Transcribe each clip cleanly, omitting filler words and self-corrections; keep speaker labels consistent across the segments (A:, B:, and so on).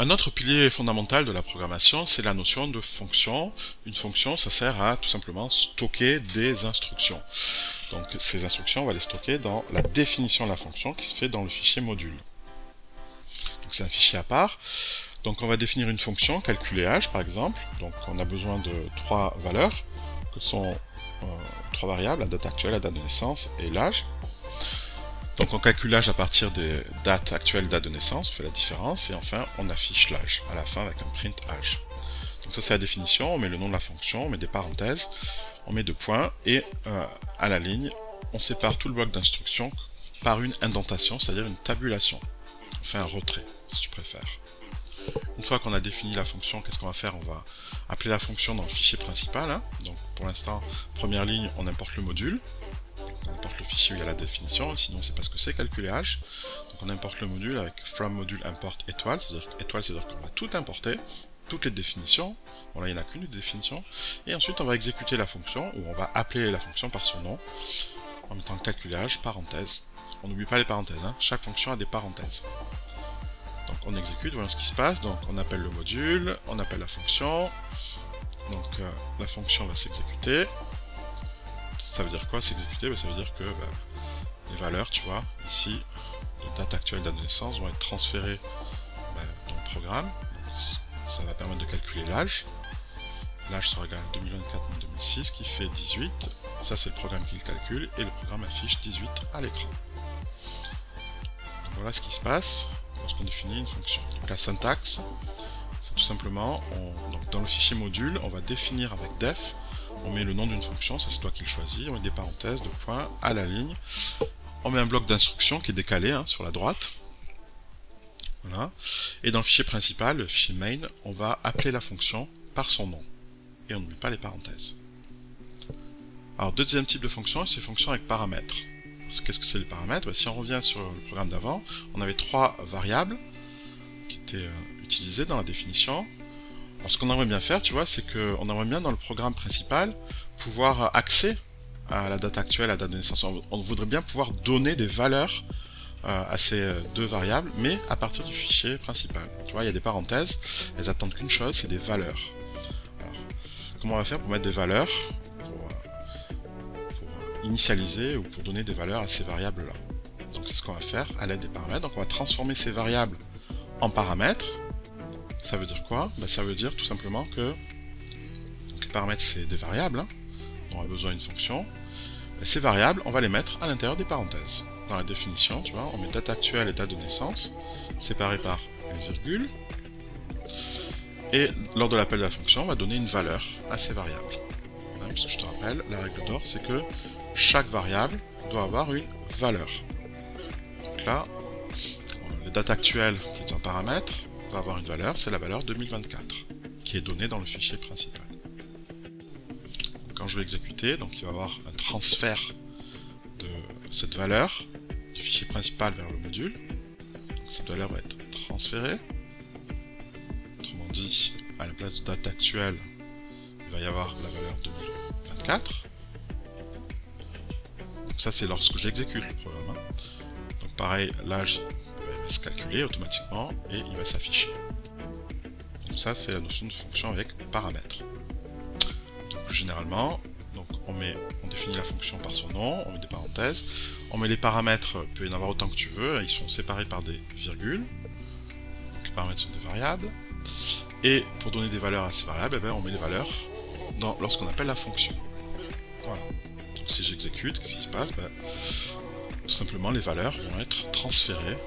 A: Un autre pilier fondamental de la programmation, c'est la notion de fonction. Une fonction, ça sert à tout simplement stocker des instructions. Donc ces instructions, on va les stocker dans la définition de la fonction qui se fait dans le fichier module. Donc c'est un fichier à part. Donc on va définir une fonction, calculer âge par exemple. Donc on a besoin de trois valeurs, que sont trois variables, la date actuelle, la date de naissance et l'âge. Donc on calcule l'âge à partir des dates actuelles, date de naissance, on fait la différence, et enfin on affiche l'âge à la fin avec un print âge. Donc ça c'est la définition, on met le nom de la fonction, on met des parenthèses, on met deux points, et à la ligne, on sépare tout le bloc d'instruction par une indentation, c'est-à-dire une tabulation. On fait un retrait, si tu préfères. Une fois qu'on a défini la fonction, qu'est-ce qu'on va faire? On va appeler la fonction dans le fichier principal. Donc pour l'instant, première ligne, on importe le module. On importe le fichier où il y a la définition, sinon on ne sait pas ce que c'est, calculer âge. Donc on importe le module avec from module import étoile, c'est-à-dire qu'on va tout importer, toutes les définitions. Bon là il n'y en a qu'une définition. Et ensuite on va exécuter la fonction, ou on va appeler la fonction par son nom, en mettant calculer âge, parenthèse. On n'oublie pas les parenthèses, hein. Chaque fonction a des parenthèses. Donc on exécute, voilà ce qui se passe. Donc on appelle le module, on appelle la fonction. Donc la fonction va s'exécuter. Ça veut dire quoi s'exécuter? Ça veut dire que les valeurs, tu vois, ici, de date actuelle, date de naissance, vont être transférées dans le programme. Donc, ça va permettre de calculer l'âge. L'âge sera égal à 2024-2006 qui fait 18. Ça c'est le programme qui le calcule et le programme affiche 18 à l'écran. Voilà ce qui se passe lorsqu'on définit une fonction. Donc la syntaxe, c'est tout simplement, donc dans le fichier module, on va définir avec def, on met le nom d'une fonction, ça c'est toi qui le choisis, on met des parenthèses, de points, à la ligne, on met un bloc d'instruction qui est décalé sur la droite, voilà, et dans le fichier principal, le fichier main, on va appeler la fonction par son nom, et on n'oublie pas les parenthèses. Alors deuxième type de fonction, c'est fonctions avec paramètres. Qu'est-ce que c'est les paramètres? Si on revient sur le programme d'avant, on avait trois variables qui étaient utilisées dans la définition. Alors ce qu'on aimerait bien faire, tu vois, c'est qu'on aimerait bien dans le programme principal pouvoir accéder à la date actuelle, à la date de naissance. On voudrait bien pouvoir donner des valeurs à ces deux variables, mais à partir du fichier principal. Tu vois, il y a des parenthèses, elles attendent qu'une chose, c'est des valeurs. Alors, comment on va faire pour mettre des valeurs, pour initialiser ou pour donner des valeurs à ces variables-là? Donc c'est ce qu'on va faire à l'aide des paramètres. Donc on va transformer ces variables en paramètres. Ça veut dire quoi? Ça veut dire tout simplement que donc les paramètres c'est des variables, dont on a besoin d'une fonction. Ces variables, on va les mettre à l'intérieur des parenthèses. Dans la définition, tu vois, on met date actuelle et date de naissance, séparées par une virgule. Et lors de l'appel de la fonction, on va donner une valeur à ces variables. Parce que je te rappelle, la règle d'or, c'est que chaque variable doit avoir une valeur. Donc là, la date actuelle, qui est un paramètre, va avoir une valeur, c'est la valeur 2024, qui est donnée dans le fichier principal. Donc, quand je vais exécuter, donc il va y avoir un transfert de cette valeur du fichier principal vers le module. Donc, cette valeur va être transférée. Autrement dit, à la place de date actuelle, il va y avoir la valeur 2024. Donc ça c'est lorsque j'exécute le programme. Donc pareil, l'âge va se calculer automatiquement et il va s'afficher. Donc ça c'est la notion de fonction avec paramètres. Donc plus généralement, donc on définit la fonction par son nom, on met des parenthèses, on met les paramètres, il peut y en avoir autant que tu veux, ils sont séparés par des virgules. Donc les paramètres sont des variables. Et pour donner des valeurs à ces variables, on met les valeurs lorsqu'on appelle la fonction. Voilà. Donc si j'exécute, qu'est-ce qui se passe? Tout simplement les valeurs vont être transférées.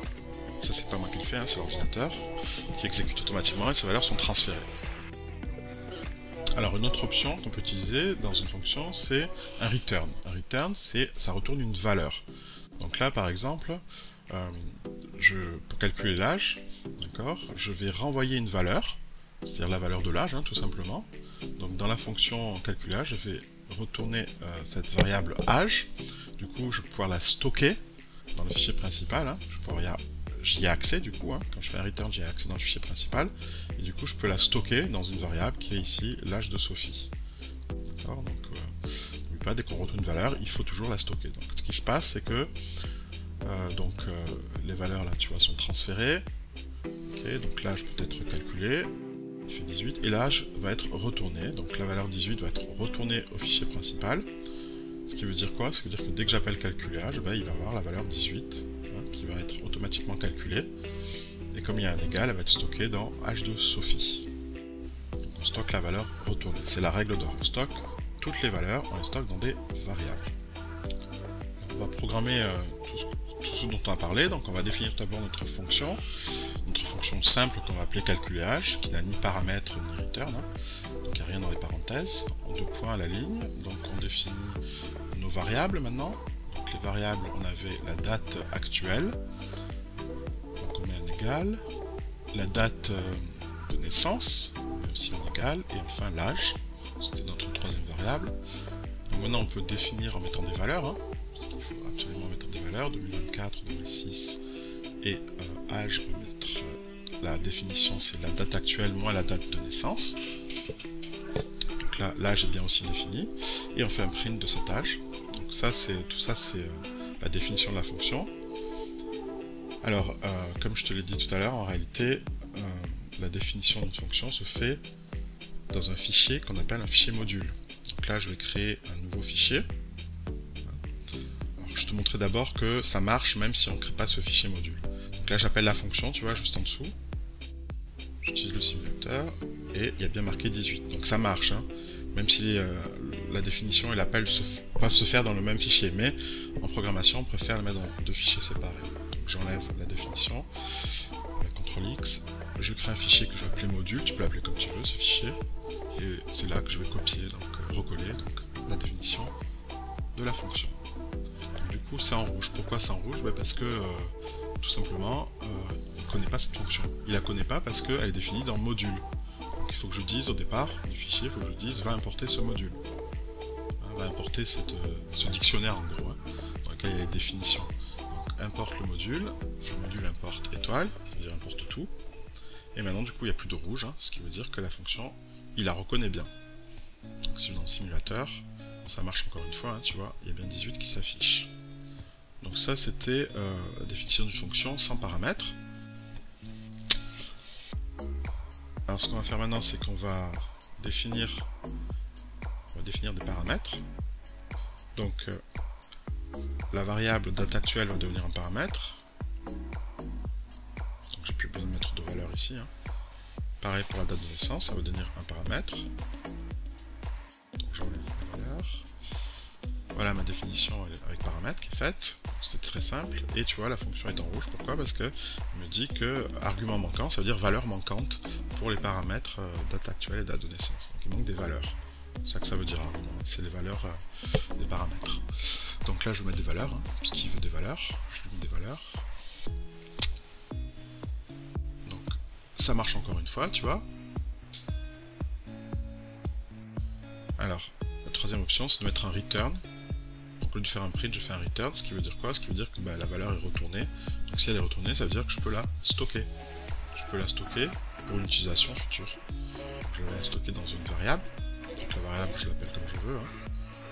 A: Ça c'est pas moi qui le fais, c'est l'ordinateur qui exécute automatiquement et ces valeurs sont transférées. Alors une autre option qu'on peut utiliser dans une fonction, c'est un return. Un return, ça retourne une valeur. Donc là par exemple, pour calculer l'âge, d'accord, je vais renvoyer une valeur, c'est-à-dire la valeur de l'âge, tout simplement. Donc dans la fonction calcul âge, je vais retourner cette variable âge. Du coup, je vais pouvoir la stocker dans le fichier principal. J'y ai accès du coup, quand je fais un return, j'y ai accès dans le fichier principal. Et du coup, je peux la stocker dans une variable qui est ici l'âge de Sophie. D'accord. Donc, n'oublie pas, dès qu'on retourne une valeur, il faut toujours la stocker. Donc, ce qui se passe, c'est que les valeurs là, tu vois, sont transférées. Okay. Ok, donc l'âge peut être calculé, il fait 18, et l'âge va être retourné, donc la valeur 18 va être retournée au fichier principal. Ce qui veut dire quoi? Ce qui veut dire que dès que j'appelle calculer âge, ben, il va avoir la valeur 18, hein, qui va être automatiquement calculée. Et comme il y a un égal, elle va être stockée dans âge de Sophie. Donc on stocke la valeur retournée. C'est la règle d'or. On stocke toutes les valeurs, on les stocke dans des variables. On va programmer tout ce dont on a parlé. Donc on va définir d'abord notre fonction simple qu'on va appeler calculer âge, qui n'a ni paramètre ni return. Hein. Donc il n'y a rien dans les parenthèses. En 2 points à la ligne. Donc on définit nos variables maintenant. Donc les variables, on avait la date actuelle. Donc on met un égal. La date de naissance, on met aussi un égal. Et enfin l'âge. C'était notre troisième variable. Donc maintenant on peut définir en mettant des valeurs. Hein. Il faut absolument mettre des valeurs. 2024, 2006 et âge, on va mettre la définition, c'est la date actuelle moins la date de naissance. Donc là, l'âge est bien aussi défini. Et on fait un print de cet âge. Donc ça, tout ça, c'est la définition de la fonction. Alors, comme je te l'ai dit tout à l'heure, en réalité, la définition d'une fonction se fait dans un fichier qu'on appelle un fichier module. Donc là, je vais créer un nouveau fichier. Alors, je te montrerai d'abord que ça marche même si on ne crée pas ce fichier module. Donc là, j'appelle la fonction, tu vois, juste en dessous. J'utilise le simulateur et il y a bien marqué 18. Donc ça marche, hein, même si la définition et l'appel peuvent se faire dans le même fichier. Mais en programmation, on préfère le mettre dans 2 fichiers séparés. Donc j'enlève la définition, CTRL X, je crée un fichier que je vais appeler module. Tu peux l'appeler comme tu veux, ce fichier. Et c'est là que je vais copier, donc recoller la définition de la fonction. Donc, du coup, c'est en rouge. Pourquoi c'est en rouge? Parce que tout simplement, il ne connaît pas cette fonction. Il ne la connaît pas parce qu'elle est définie dans module. Donc il faut que je dise au départ du fichier, il faut que je dise va importer ce module. Hein, va importer ce dictionnaire en gros, hein, dans lequel il y a les définitions. Donc importe le module importe étoile, c'est-à-dire importe tout. Et maintenant du coup il n'y a plus de rouge, hein, ce qui veut dire que la fonction, il la reconnaît bien. Donc si je vais dans le simulateur, ça marche encore une fois, hein, tu vois, il y a bien 18 qui s'affiche. Donc ça c'était la définition d'une fonction sans paramètres. Alors ce qu'on va faire maintenant, c'est qu'on va définir des paramètres. Donc la variable date actuelle va devenir un paramètre. Donc j'ai plus besoin de mettre de valeur ici. Hein. Pareil pour la date de naissance, ça va devenir un paramètre. Donc j'enlève la valeur. Voilà ma définition avec paramètre qui est faite. C'est très simple. Et tu vois, la fonction est en rouge. Pourquoi? Parce que il me dit que argument manquant, ça veut dire valeur manquante pour les paramètres date actuelle et date de naissance. Donc il manque des valeurs. C'est ça que ça veut dire argument. C'est les valeurs des paramètres. Donc là, je vais mettre des valeurs, hein, parce qu'il veut des valeurs. Je lui mets des valeurs. Donc ça marche encore une fois, tu vois. Alors, la troisième option, c'est de mettre un return. Donc au lieu de faire un print, je fais un return, ce qui veut dire quoi? Ce qui veut dire que la valeur est retournée. Donc si elle est retournée, ça veut dire que je peux la stocker. Je peux la stocker pour une utilisation future. Je vais la stocker dans une variable. Donc la variable, je l'appelle comme je veux. Hein.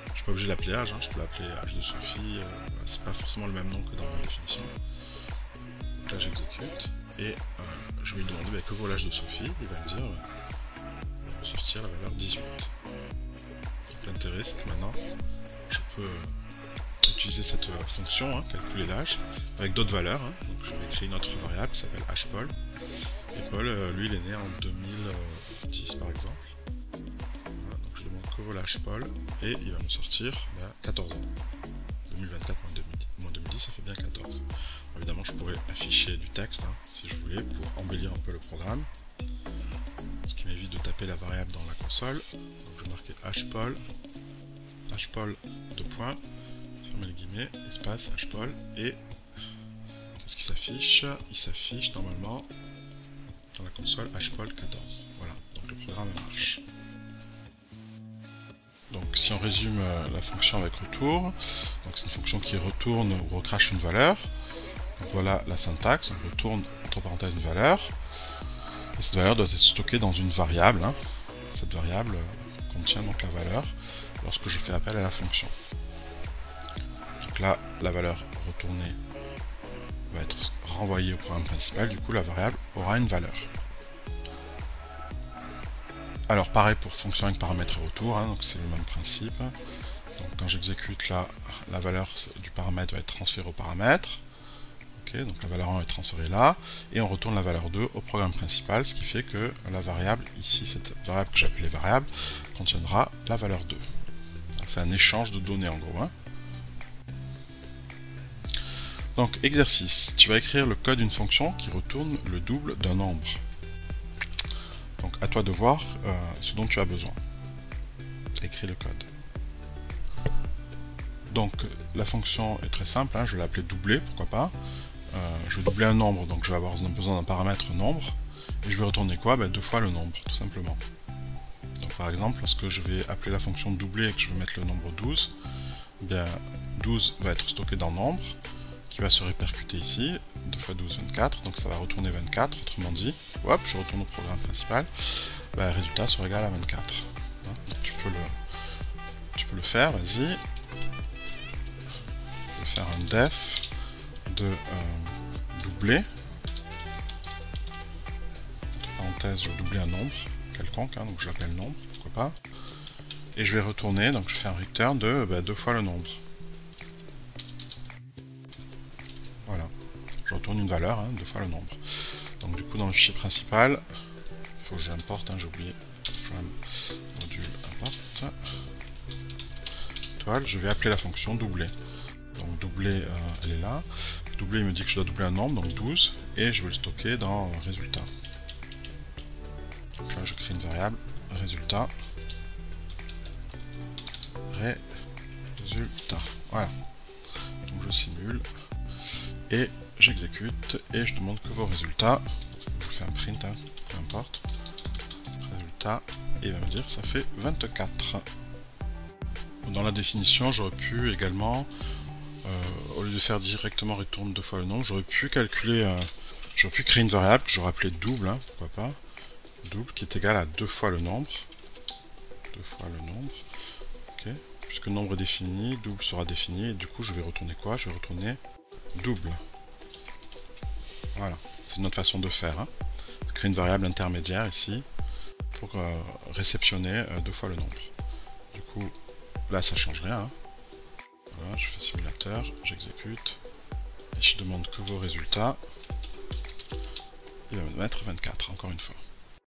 A: Je ne suis pas obligé de l'appeler âge, hein. Je peux l'appeler âge de Sophie. C'est pas forcément le même nom que dans la définition. Donc là j'exécute. Et je vais lui demander que vaut l'âge de Sophie. Il va me dire, il va me sortir la valeur 18. Donc l'intérêt, c'est que maintenant, je peux utiliser cette fonction, hein, calculer l'âge, avec d'autres valeurs. Hein. Donc je vais créer une autre variable qui s'appelle hPaul. Et Paul, lui, il est né en 2010 par exemple. Voilà, donc je demande que vaut l'âge Paul et il va me sortir 14 ans. 2024 moins 2010, ça fait bien 14. Évidemment, je pourrais afficher du texte hein, si je voulais pour embellir un peu le programme. Ce qui m'évite de taper la variable dans la console. Donc je vais marquer hPaul 2 points. Fermez les guillemets, espace, hPaul, et qu'est-ce qui s'affiche? Il s'affiche normalement dans la console hPaul 14. Voilà, donc le programme marche. Donc si on résume la fonction avec retour, c'est une fonction qui retourne ou recrache une valeur. Donc voilà la syntaxe, on retourne entre parenthèses une valeur, et cette valeur doit être stockée dans une variable. Hein. Cette variable contient donc la valeur lorsque je fais appel à la fonction. Donc là, la valeur retournée va être renvoyer au programme principal, du coup la variable aura une valeur. Alors pareil pour fonction avec paramètre et retour, hein, donc c'est le même principe. Donc quand j'exécute là, la valeur du paramètre va être transférée au paramètre. Okay, donc la valeur 1 est transférée là, et on retourne la valeur 2 au programme principal, ce qui fait que la variable, ici cette variable que j'appelais variable, contiendra la valeur 2. C'est un échange de données en gros. Hein. Donc exercice, tu vas écrire le code d'une fonction qui retourne le double d'un nombre. Donc à toi de voir ce dont tu as besoin. Écris le code. Donc la fonction est très simple, hein, je vais l'appeler doubler, pourquoi pas. Je vais doubler un nombre, donc je vais avoir besoin d'un paramètre nombre. Et je vais retourner quoi? 2 fois le nombre, tout simplement. Donc par exemple, lorsque je vais appeler la fonction doubler et que je vais mettre le nombre 12, bien 12 va être stocké dans nombre, qui va se répercuter ici, 2 fois 12, 24, donc ça va retourner 24, autrement dit, hop, je retourne au programme principal, le résultat sera égal à 24. Hein, tu peux le faire, vas-y. Je vais faire un def de doubler. Entre parenthèses, je vais doubler un nombre quelconque, hein, donc je l'appelle nombre, pourquoi pas. Et je vais retourner, donc je fais un return de 2 fois le nombre. Voilà, je retourne une valeur, hein, 2 fois le nombre. Donc du coup dans le fichier principal, il faut que j'importe, hein, j'ai oublié, from module import, toile, je vais appeler la fonction doubler. Donc doubler, elle est là. Doubler, il me dit que je dois doubler un nombre, donc 12, et je vais le stocker dans résultat. Donc là je crée une variable, résultat. Résultat. Voilà. Donc je simule. Et j'exécute et je demande que vos résultats, je fais un print, hein, peu importe, résultat, et il va me dire que ça fait 24. Dans la définition, j'aurais pu également, au lieu de faire directement retourne 2 fois le nombre, j'aurais pu calculer, j'aurais pu créer une variable que j'aurais appelée double, hein, pourquoi pas, double, qui est égal à 2 fois le nombre, 2 fois le nombre, ok, puisque le nombre est défini, double sera défini, et du coup je vais retourner quoi? Je vais retourner double. Voilà, c'est une autre façon de faire. Hein. Créer une variable intermédiaire ici pour réceptionner 2 fois le nombre. Du coup, là ça change rien. Hein. Voilà, je fais simulateur, j'exécute, et je demande que vos résultats, il va me mettre 24, encore une fois.